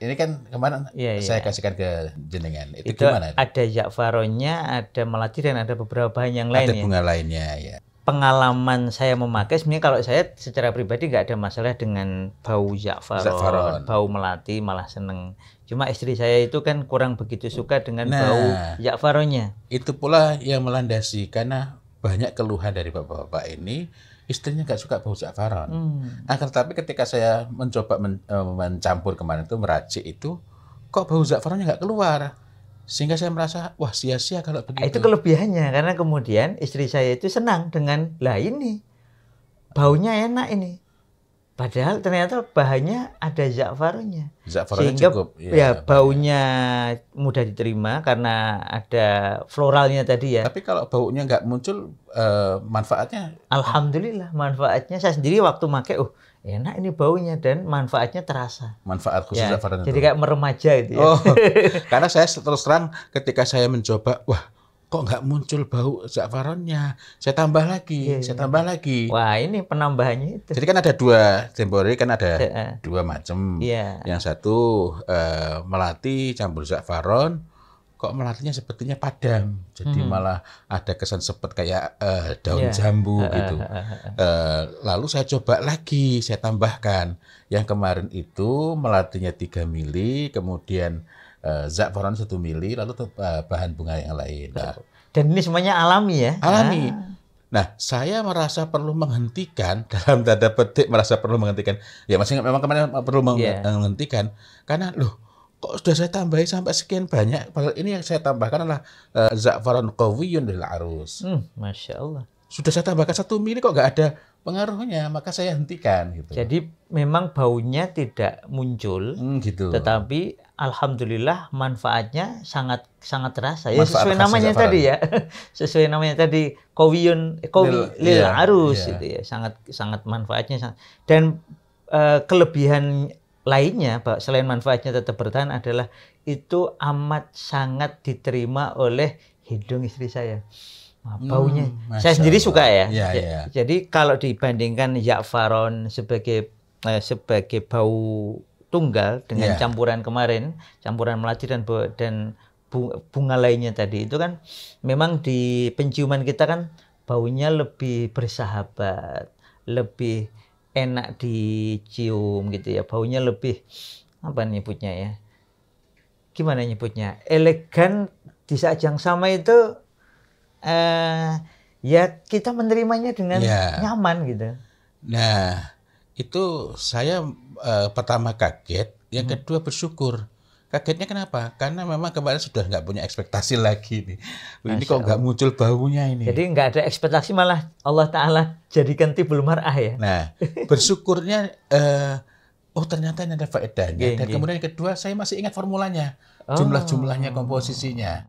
ini kan kemarin saya kasihkan ke jenengan. Itu gimana? Ada za'faronnya, ada melati, dan ada beberapa bahan yang lain. Ada bunga lainnya ya. Pengalaman saya memakai, sebenarnya kalau saya secara pribadi nggak ada masalah dengan bau za'faron, bau melati, malah seneng. Cuma istri saya itu kan kurang begitu suka dengan bau za'faronnya. Itu pula yang melandasi, karena banyak keluhan dari bapak-bapak ini, istrinya nggak suka bau za'faron. Akan tetapi ketika saya mencoba mencampur kemarin itu, meracik itu, kok bau za'faronnya nggak keluar. Sehingga saya merasa, wah sia-sia kalau begitu. Itu kelebihannya, karena kemudian istri saya itu senang dengan, lah ini, baunya enak ini. Padahal ternyata bahannya ada za'faronnya. Za'faronnya sehingga cukup. Ya, baunya mudah diterima karena ada floralnya tadi ya. Tapi kalau baunya nggak muncul, manfaatnya? Alhamdulillah, manfaatnya saya sendiri waktu pakai, enak ini baunya dan manfaatnya terasa. Manfaat khusus za'faron itu. Jadi kayak meremaja itu ya. Oh, karena saya terus terang ketika saya mencoba, wah kok nggak muncul bau za'faronnya. Saya tambah lagi, saya tambah lagi. Wah, ini penambahannya itu. Jadi kan ada dua, temporary kan ada dua macam. Yang satu melati campur za'faron. Kok melatinya sepertinya padam, jadi malah ada kesan sepet kayak daun jambu gitu. Lalu saya coba lagi, saya tambahkan. Yang kemarin itu melatinya 3 mili, kemudian za'faron 1 mili, lalu bahan bunga yang lain. Nah, dan ini semuanya alami ya? Alami. Nah, saya merasa perlu menghentikan, dalam tanda petik merasa perlu menghentikan. Ya masih memang kemarin perlu menghentikan, karena loh, kok sudah saya tambahi sampai sekian banyak, padahal ini yang saya tambahkan adalah za'faron qawiyun lil arus. Masya Allah. Sudah saya tambahkan 1 mili kok nggak ada pengaruhnya, maka saya hentikan. Gitu. Jadi memang baunya tidak muncul, gitu. Tetapi alhamdulillah manfaatnya sangat terasa. Ya sesuai namanya tadi ya, sesuai namanya tadi qawiyun lil arus itu ya, sangat manfaatnya. Dan kelebihan lainnya, selain manfaatnya tetap bertahan, adalah itu amat sangat diterima oleh hidung istri saya. Baunya, saya sendiri suka ya. Jadi kalau dibandingkan za'faron sebagai bau tunggal dengan campuran kemarin, campuran melati dan bunga lainnya tadi, itu kan memang di penciuman kita kan baunya lebih bersahabat, lebih enak dicium gitu ya, baunya lebih apa nyebutnya ya? Gimana nyebutnya? Elegan di saat yang sama itu ya kita menerimanya dengan nyaman gitu. Nah, itu saya pertama kaget, yang kedua bersyukur. Kagetnya kenapa? Karena memang kemarin sudah nggak punya ekspektasi lagi nih. Ini kok nggak muncul baunya ini. Jadi nggak ada ekspektasi, malah Allah Ta'ala jadikan tibul mar'ah ya. Nah, bersyukurnya, ternyata ini ada faedahnya. Dan kemudian yang kedua, saya masih ingat formulanya. Jumlah-jumlahnya, komposisinya.